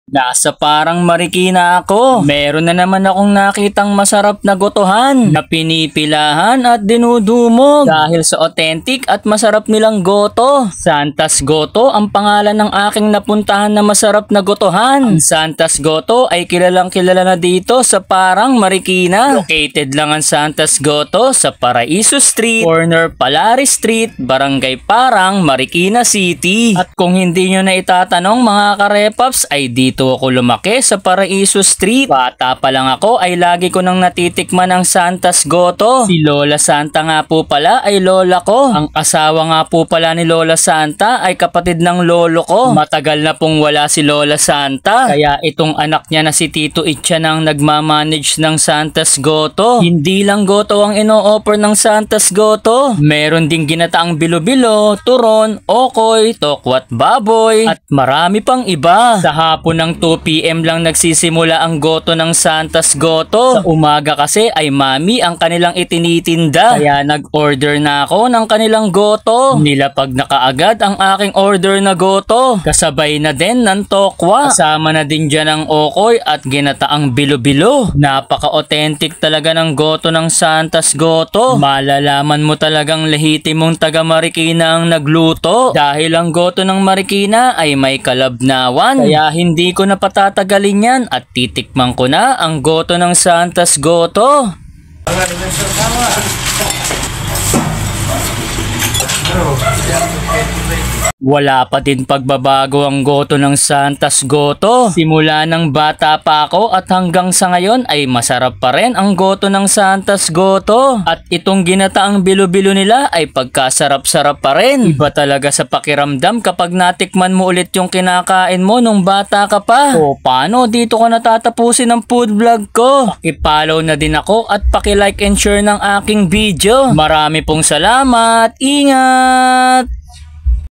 Nasa parang Marikina ako. Meron na naman akong nakitang masarap na gotohan na pinipilahan at dinudumog dahil sa authentic at masarap nilang goto. Santas Goto ang pangalan ng aking napuntahan na masarap na gotohan. Ang Santas Goto ay kilalang kilala na dito sa parang Marikina. Located lang ang Santas Goto sa Paraiso Street, corner Palaris Street, Barangay Parang, Marikina City. At kung hindi nyo na itatanong mga karepaps, ay dito ako lumaki sa Paraiso Street. Bata pa lang ako ay lagi ko nang natitikman ang Santas Goto. Si Lola Santa nga po pala ay lola ko. Ang asawa nga po pala ni Lola Santa ay kapatid ng lolo ko. Matagal na pong wala si Lola Santa. Kaya itong anak niya na si Tito Itcha nang nagmamanage ng Santas Goto. Hindi lang goto ang ino-offer ng Santas Goto. Meron ding ginataang bilo-bilo, turon, okoy, tokwat baboy, at marami pang iba. Sa hapon ng 2 PM lang nagsisimula ang goto ng Santas Goto. Sa umaga kasi ay mami ang kanilang itinitinda. Kaya nag-order na ako ng kanilang goto. Nilapag na kaagad ang aking order na goto. Kasabay na din ng tokwa. Kasama na din dyan ang okoy at ginataang bilo-bilo. Napaka-authentic talaga ng goto ng Santas Goto. Malalaman mo talagang lehitimong taga Marikina ang nagluto. Dahil ang goto ng Marikina ay may kalabnawan. Kaya hindi ko na patatagalin yan at titikman ko na ang goto ng Santas Goto. Wala pa din pagbabago ang goto ng Santas Goto. Simula ng bata pa ako at hanggang sa ngayon ay masarap pa rin ang goto ng Santas Goto. At itong ginataang bilo-bilo nila ay pagkasarap-sarap pa rin. Iba talaga sa pakiramdam kapag natikman mo ulit yung kinakain mo nung bata ka pa. O paano dito ko natatapusin ang food vlog ko? Paki-follow na din ako at paki-like and share ng aking video. Marami pong salamat. Ingat!